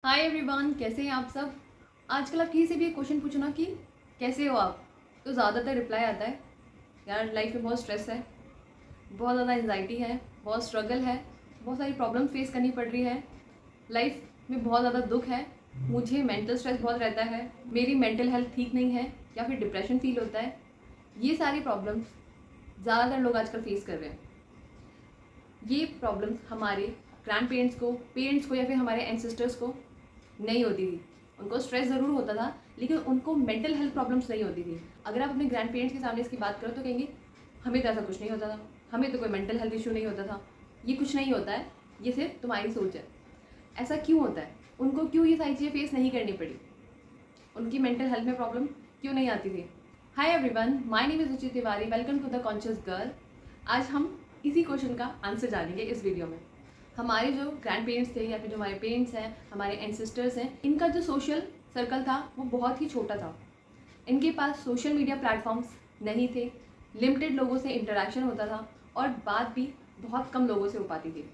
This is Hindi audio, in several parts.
हाय एवरीवन, कैसे हैं आप सब। आजकल आप किसी से भी एक क्वेश्चन पूछो ना कि कैसे हो आप, तो ज़्यादातर रिप्लाई आता है यार लाइफ में बहुत स्ट्रेस है, बहुत ज़्यादा एंजाइटी है, बहुत स्ट्रगल है, बहुत सारी प्रॉब्लम फेस करनी पड़ रही है, लाइफ में बहुत ज़्यादा दुख है, मुझे मेंटल स्ट्रेस बहुत रहता है, मेरी मेंटल हेल्थ ठीक नहीं है या फिर डिप्रेशन फील होता है। ये सारी प्रॉब्लम्स ज़्यादातर लोग आजकल फेस कर रहे हैं। ये प्रॉब्लम्स हमारे ग्रैंड पेरेंट्स को या फिर हमारे एंसेस्टर्स को नहीं होती थी। उनको स्ट्रेस ज़रूर होता था लेकिन उनको मेंटल हेल्थ प्रॉब्लम्स नहीं होती थी। अगर आप अपने ग्रैंड पेरेंट्स के सामने इसकी बात करो तो कहेंगे हमें तो ऐसा कुछ नहीं होता था, हमें तो कोई मेंटल हेल्थ इशू नहीं होता था, ये कुछ नहीं होता है, ये सिर्फ तुम्हारी सोच है। ऐसा क्यों होता है? उनको क्यों ये सारी चीज़ें फेस नहीं करनी पड़ी? उनकी मेंटल हेल्थ में प्रॉब्लम क्यों नहीं आती थी? Hi everyone, my name is Ruchi Tiwari, welcome to the conscious girl. आज हम इसी क्वेश्चन का आंसर जानेंगे इस वीडियो में। हमारे जो ग्रैंड पेरेंट्स थे या फिर जो हमारे पेरेंट्स हैं, हमारे एंसेस्टर्स हैं, इनका जो सोशल सर्कल था वो बहुत ही छोटा था। इनके पास सोशल मीडिया प्लेटफॉर्म्स नहीं थे, लिमिटेड लोगों से इंटरेक्शन होता था और बात भी बहुत कम लोगों से हो पाती थी।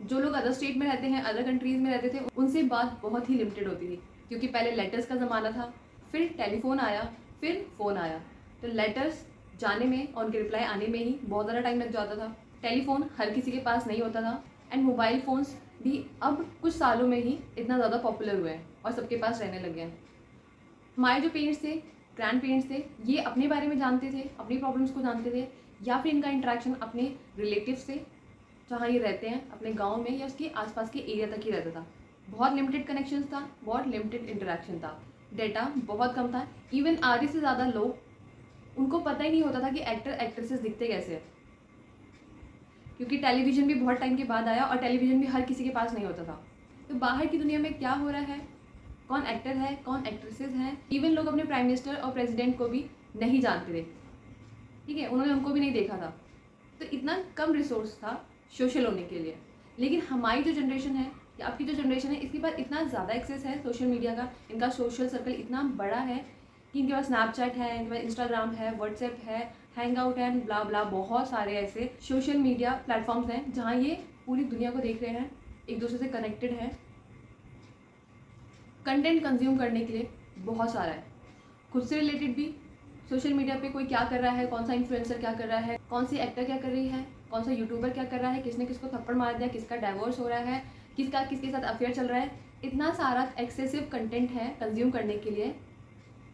जो लोग अदर स्टेट में रहते हैं, अदर कंट्रीज़ में रहते थे, उनसे बात बहुत ही लिमिटेड होती थी क्योंकि पहले लेटर्स का ज़माना था, फिर टेलीफोन आया, फिर फ़ोन आया। तो लेटर्स जाने में और उनके रिप्लाई आने में ही बहुत ज़्यादा टाइम लग जाता था। टेलीफोन हर किसी के पास नहीं होता था एंड मोबाइल फ़ोन्स भी अब कुछ सालों में ही इतना ज़्यादा पॉपुलर हुए हैं और सबके पास रहने लगे हैं। हमारे जो पेरेंट्स थे, ग्रैंड पेरेंट्स थे, ये अपने बारे में जानते थे, अपनी प्रॉब्लम्स को जानते थे या फिर इनका इंटरेक्शन अपने रिलेटिव से, जहाँ ये रहते हैं, अपने गांव में या उसके आसपास के एरिया तक ही रहता था। बहुत लिमिटेड कनेक्शन था, बहुत लिमिटेड इंटरेक्शन था, डेटा बहुत कम था। इवन आधे से ज़्यादा लोग, उनको पता ही नहीं होता था कि एक्टर एक्ट्रेसेस दिखते कैसे हैं, क्योंकि टेलीविज़न भी बहुत टाइम के बाद आया और टेलीविज़न भी हर किसी के पास नहीं होता था। तो बाहर की दुनिया में क्या हो रहा है, कौन एक्टर है, कौन एक्ट्रेसेस हैं, इवन लोग अपने प्राइम मिनिस्टर और प्रेसिडेंट को भी नहीं जानते थे। ठीक है, उन्होंने उनको भी नहीं देखा था। तो इतना कम रिसोर्स था सोशल होने के लिए। लेकिन हमारी जो जनरेशन है या आपकी जो जनरेशन है, इसके पास इतना ज़्यादा एक्सेस है सोशल मीडिया का, इनका सोशल सर्कल इतना बड़ा है कि इनके पास स्नैपचैट है, इनके पास इंस्टाग्राम है, व्हाट्सएप है, हैंग आउट है, ब्ला ब्ला, बहुत सारे ऐसे सोशल मीडिया प्लेटफॉर्म्स हैं जहाँ ये पूरी दुनिया को देख रहे हैं, एक दूसरे से कनेक्टेड हैं। कंटेंट कंज्यूम करने के लिए बहुत सारा है, खुद से रिलेटेड भी। सोशल मीडिया पे कोई क्या कर रहा है, कौन सा इन्फ्लुएंसर क्या कर रहा है, कौन सी एक्टर क्या कर रही है, कौन सा यूट्यूबर क्या कर रहा है, किसने किसको थप्पड़ मार दिया, किसका डाइवोर्स हो रहा है, किसका किसके साथ अफेयर चल रहा है। इतना सारा एक्सेसिव कंटेंट है कंज्यूम करने के लिए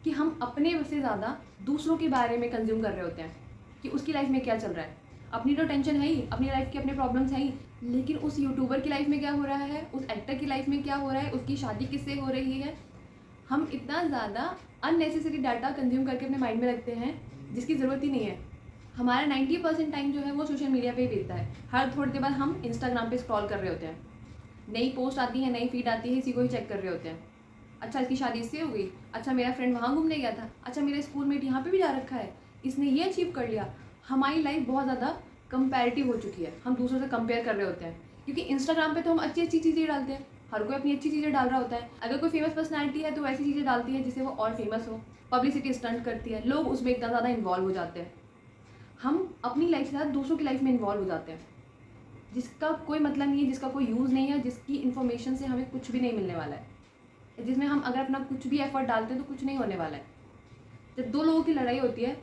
कि हम अपने से ज़्यादा दूसरों के बारे में कंज्यूम कर रहे होते हैं कि उसकी लाइफ में क्या चल रहा है। अपनी तो टेंशन है ही, अपनी लाइफ की अपने प्रॉब्लम्स हैं ही, लेकिन उस यूट्यूबर की लाइफ में क्या हो रहा है, उस एक्टर की लाइफ में क्या हो रहा है, उसकी शादी किससे हो रही है। हम इतना ज़्यादा अननेसेसरी डाटा कंज्यूम करके अपने माइंड में रखते हैं जिसकी ज़रूरत ही नहीं है। हमारा 90% टाइम जो है वो सोशल मीडिया पे ही बीतता है। हर थोड़ी देर बाद हम इंस्टाग्राम पे स्क्रॉल कर रहे होते हैं, नई पोस्ट आती है, नई फीड आती है, इसी को ही चेक कर रहे होते हैं। अच्छा, इसकी शादी इससे हो गई, अच्छा मेरा फ्रेंड वहाँ घूमने गया था, अच्छा मेरा स्कूल मेट यहाँ पे भी जा रखा है, इसने ये अचीव कर लिया। हमारी लाइफ बहुत ज़्यादा कंपैरेटिव हो चुकी है, हम दूसरों से कंपेयर कर रहे होते हैं क्योंकि इंस्टाग्राम पे तो हम अच्छी अच्छी चीज़ें डालते हैं, हर कोई अपनी अच्छी चीज़ें डाल रहा होता है। अगर कोई फेमस पर्सनैलिटी है तो ऐसी चीज़ें डालती है जिससे वो और फेमस हो, पब्लिसिटी स्टंट करती है, लोग उसमें इतना ज़्यादा इन्वॉल्व हो जाते हैं। हम अपनी लाइफ के साथ दूसरों की लाइफ में इन्वॉल्व हो जाते हैं जिसका कोई मतलब नहीं है, जिसका कोई यूज़ नहीं है, जिसकी इन्फॉर्मेशन से हमें कुछ भी नहीं मिलने वाला है, जिसमें हम अगर अपना कुछ भी एफर्ट डालते हैं तो कुछ नहीं होने वाला है। जब दो लोगों की लड़ाई होती है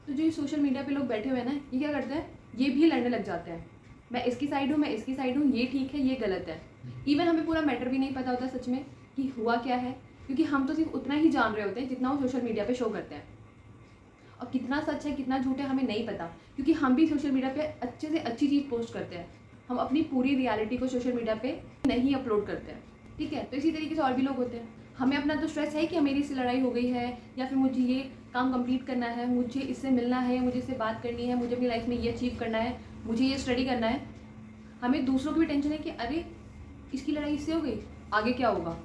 तो जो ये सोशल मीडिया पे लोग बैठे हुए हैं ना, ये क्या करते हैं, ये भी लड़ने लग जाते हैं। मैं इसकी साइड हूँ, मैं इसकी साइड हूँ, ये ठीक है, ये गलत है। इवन हमें पूरा मैटर भी नहीं पता होता सच में कि हुआ क्या है, क्योंकि हम तो सिर्फ उतना ही जान रहे होते हैं जितना वो सोशल मीडिया पे शो करते हैं। और कितना सच है कितना झूठ है हमें नहीं पता, क्योंकि हम भी सोशल मीडिया पे अच्छे से अच्छी चीज़ पोस्ट करते हैं, हम अपनी पूरी रियलिटी को सोशल मीडिया पे नहीं अपलोड करते हैं। ठीक है, तो इसी तरीके से और भी लोग होते हैं। हमें अपना तो स्ट्रेस है कि मेरी इससे लड़ाई हो गई है, या फिर मुझे ये काम कंप्लीट करना है, मुझे इससे मिलना है, मुझे इससे बात करनी है, मुझे अपनी लाइफ में ये अचीव करना है, मुझे ये स्टडी करना है। हमें दूसरों की भी टेंशन है कि अरे इसकी लड़ाई इससे हो गई, आगे क्या होगा।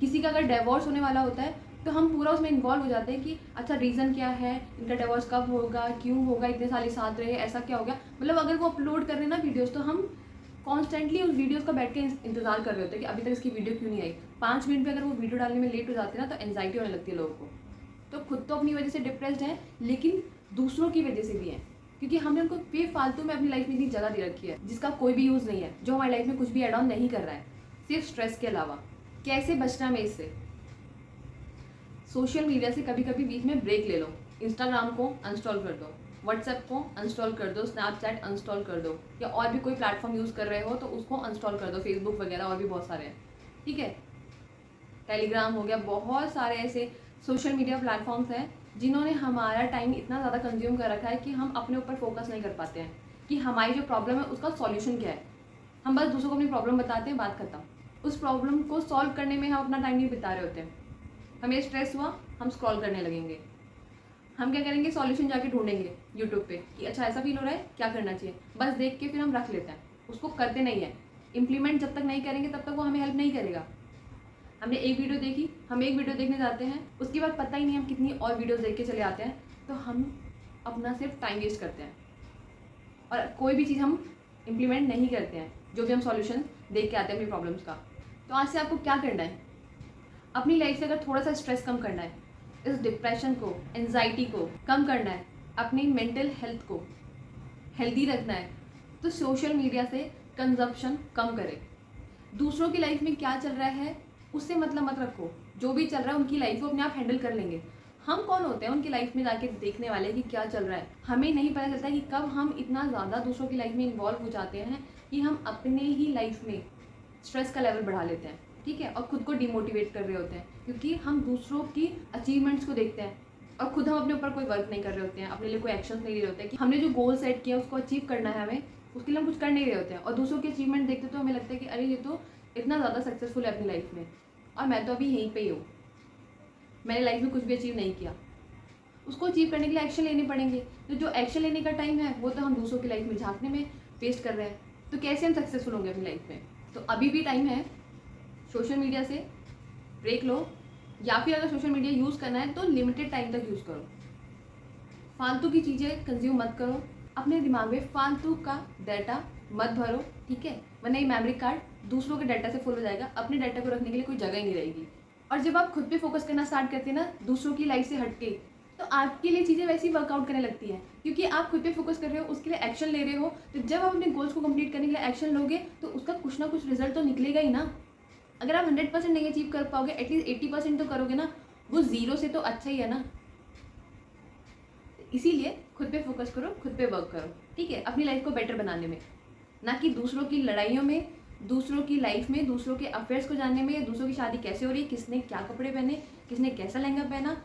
किसी का अगर डिवोर्स होने वाला होता है तो हम पूरा उसमें इन्वॉल्व हो जाते हैं कि अच्छा रीज़न क्या है, इनका डिवोर्स कब होगा, क्यों होगा, इतने साल साथ रहे, ऐसा क्या हो गया। मतलब अगर वो अपलोड कर रहे हैं ना वीडियोस, तो हम कॉन्स्टेंटली उस वीडियोस का बैठ के इंतजार कर रहे होते हैं कि अभी तक इसकी वीडियो क्यों नहीं आई। 5 मिनट में अगर वो वीडियो डालने में लेट हो जाती है ना तो एंजाइटी होने लगती है लोगों को। तो खुद तो अपनी वजह से डिप्रेस्ड हैं, लेकिन दूसरों की वजह से भी हैं, क्योंकि हमने उनको बेफालतू में अपनी लाइफ में इतनी जगह दे रखी है जिसका कोई भी यूज़ नहीं है, जो हमारी लाइफ में कुछ भी एड ऑन नहीं कर रहा है। सिर्फ स्ट्रेस के अलावा। कैसे बचना है इससे? सोशल मीडिया से कभी कभी बीच में ब्रेक ले लो। इंस्टाग्राम को अनस्टॉल कर दो, व्हाट्सएप को अनस्टॉल कर दो, स्नैपचैट अनस्टॉल कर दो, या और भी कोई प्लेटफॉर्म यूज़ कर रहे हो तो उसको अनस्टॉल कर दो, फेसबुक वगैरह और भी बहुत सारे हैं, ठीक है। टेलीग्राम हो गया, बहुत सारे ऐसे सोशल मीडिया प्लेटफॉर्म्स हैं जिन्होंने हमारा टाइम इतना ज़्यादा कंज्यूम कर रखा है कि हम अपने ऊपर फोकस नहीं कर पाते हैं कि हमारी जो प्रॉब्लम है उसका सॉल्यूशन क्या है। हम बस दूसरों को अपनी प्रॉब्लम बताते हैं, बात खत्म। उस प्रॉब्लम को सॉल्व करने में हम अपना टाइम नहीं बिता रहे होते हैं। हमें स्ट्रेस हुआ, हम स्क्रॉल करने लगेंगे। हम क्या करेंगे, सॉल्यूशन जाके ढूंढेंगे यूट्यूब पे कि अच्छा ऐसा फील हो रहा है, क्या करना चाहिए। बस देख के फिर हम रख लेते हैं, उसको करते नहीं है। इम्प्लीमेंट जब तक नहीं करेंगे तब तक वो हमें हेल्प नहीं करेगा। हमने एक वीडियो देखी, हम एक वीडियो देखने जाते हैं, उसके बाद पता ही नहीं हम कितनी और वीडियोस देख के चले आते हैं, तो हम अपना सिर्फ टाइम वेस्ट करते हैं और कोई भी चीज़ हम इम्प्लीमेंट नहीं करते हैं, जो भी हम सॉल्यूशन देख के आते हैं अपनी प्रॉब्लम्स का। तो आज से आपको क्या करना है, अपनी लाइफ से अगर थोड़ा सा स्ट्रेस कम करना है, इस डिप्रेशन को, एंजाइटी को कम करना है, अपनी मेंटल हेल्थ को हेल्दी रखना है, तो सोशल मीडिया से कंजप्शन कम करें। दूसरों की लाइफ में क्या चल रहा है उससे मतलब मत रखो। जो भी चल रहा है उनकी लाइफ को अपने आप हैंडल कर लेंगे। हम कौन होते हैं उनकी लाइफ में जाके देखने वाले कि क्या चल रहा है? हमें नहीं पता चलता कि कब हम इतना ज़्यादा दूसरों की लाइफ में इन्वॉल्व हो जाते हैं कि हम अपने ही लाइफ में स्ट्रेस का लेवल बढ़ा लेते हैं, ठीक है, और खुद को डिमोटिवेट कर रहे होते हैं क्योंकि हम दूसरों की अचीवमेंट्स को देखते हैं और खुद हम अपने ऊपर कोई वर्क नहीं कर रहे होते हैं, अपने लिए कोई एक्शन नहीं ले रहे होते हैं कि हमने जो गोल सेट किया उसको अचीव करना है हमें, उसके लिए हम कुछ कर नहीं रहे होते हैं। और दूसरों के अचीवमेंट देखते तो हमें लगता है कि अरे ये तो इतना ज़्यादा सक्सेसफुल है अपनी लाइफ में और मैं तो अभी यहीं पे ही हूँ, मैंने लाइफ में कुछ भी अचीव नहीं किया। उसको अचीव करने के लिए एक्शन लेने पड़ेंगे, तो जो एक्शन लेने का टाइम है वो तो हम दूसरों की लाइफ में झांकने में वेस्ट कर रहे हैं। तो कैसे हम सक्सेसफुल होंगे अपनी लाइफ में? तो अभी भी टाइम है, सोशल मीडिया से ब्रेक लो, या फिर अगर सोशल मीडिया यूज़ करना है तो लिमिटेड टाइम तक यूज़ करो। फालतू की चीज़ें कंज्यूम मत करो, अपने दिमाग में फालतू का डाटा मत भरो, ठीक है, वरना ये मेमोरी कार्ड दूसरों के डाटा से फुल हो जाएगा, अपने डाटा को रखने के लिए कोई जगह ही नहीं रहेगी। और जब आप खुद पे फोकस करना स्टार्ट करते हैं ना, दूसरों की लाइफ से हटके, तो आपके लिए चीज़ें वैसे ही वर्कआउट करने लगती हैं क्योंकि आप खुद पे फोकस कर रहे हो, उसके लिए एक्शन ले रहे हो। तो जब आप अपने गोल्स को कंप्लीट करने के लिए एक्शन लोगे तो उसका कुछ ना कुछ रिजल्ट तो निकलेगा ही ना। अगर आप 100% नहीं अचीव कर पाओगे, एटलीस्ट 80% तो करोगे ना, वो जीरो से तो अच्छा ही है ना। इसीलिए खुद पे फोकस करो, खुद पे वर्क करो, ठीक है, अपनी लाइफ को बेटर बनाने में, ना कि दूसरों की लड़ाइयों में, दूसरों की लाइफ में, दूसरों के अफेयर्स को जानने में, या दूसरों की शादी कैसे हो रही है, किसने क्या कपड़े पहने, किसने कैसा लहंगा पहना,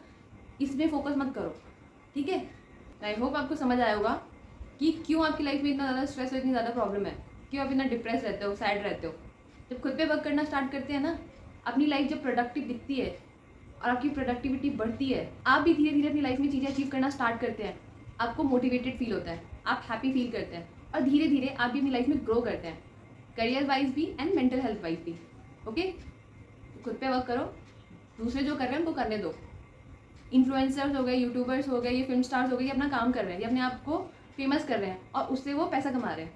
इसमें फोकस मत करो, ठीक है। आई होप आपको समझ आया होगा कि क्यों आपकी लाइफ में इतना ज़्यादा स्ट्रेस और इतनी ज़्यादा प्रॉब्लम है, क्यों आप इतना डिप्रेस रहते हो, सैड रहते हो। जब खुद पे वर्क करना स्टार्ट करते हैं ना, अपनी लाइफ जब प्रोडक्टिव दिखती है और आपकी प्रोडक्टिविटी बढ़ती है, आप भी धीरे धीरे अपनी लाइफ में चीज़ें अचीव करना स्टार्ट करते हैं, आपको मोटिवेटेड फील होता है, आप हैप्पी फील करते हैं और धीरे धीरे आप भी अपनी लाइफ में ग्रो करते हैं, करियर वाइज भी एंड मेंटल हेल्थ वाइज भी। ओके, खुद पे वर्क करो, दूसरे जो कर रहे हैं उनको करने दो। इन्फ्लुएंसर्स हो गए, यूट्यूबर्स हो गए, ये फिल्म स्टार्स हो गए, ये अपना काम कर रहे हैं, ये अपने आप को फेमस कर रहे हैं और उससे वो पैसा कमा रहे हैं।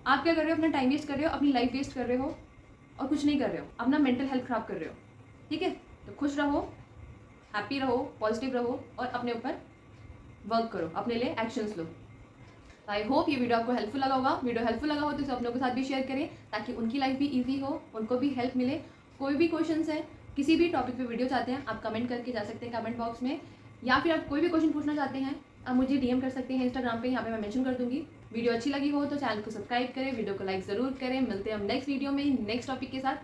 आप क्या कर रहे हो? अपना टाइम वेस्ट कर रहे हो, अपनी लाइफ वेस्ट कर रहे हो और कुछ नहीं कर रहे हो, अपना मेंटल हेल्थ ख़राब कर रहे हो, ठीक है। तो खुश रहो, हैप्पी रहो, पॉजिटिव रहो और अपने ऊपर वर्क करो, अपने लिए एक्शंस लो। आई होप ये वीडियो आपको हेल्पफुल लगा होगा। वीडियो हेल्पफुल लगा हो तो इसे अपनों के साथ भी शेयर करें ताकि उनकी लाइफ भी ईजी हो, उनको भी हेल्प मिले। कोई भी क्वेश्चंस है, किसी भी टॉपिक पे वीडियो चाहते हैं, आप कमेंट करके जा सकते हैं कमेंट बॉक्स में, या फिर आप कोई भी क्वेश्चन पूछना चाहते हैं आप मुझे डीएम कर सकते हैं इंस्टाग्राम पे, यहाँ पे मैं मेंशन कर दूंगी। वीडियो अच्छी लगी हो तो चैनल को सब्सक्राइब करें, वीडियो को लाइक ज़रूर करें। मिलते हैं हम नेक्स्ट वीडियो में नेक्स्ट टॉपिक के साथ।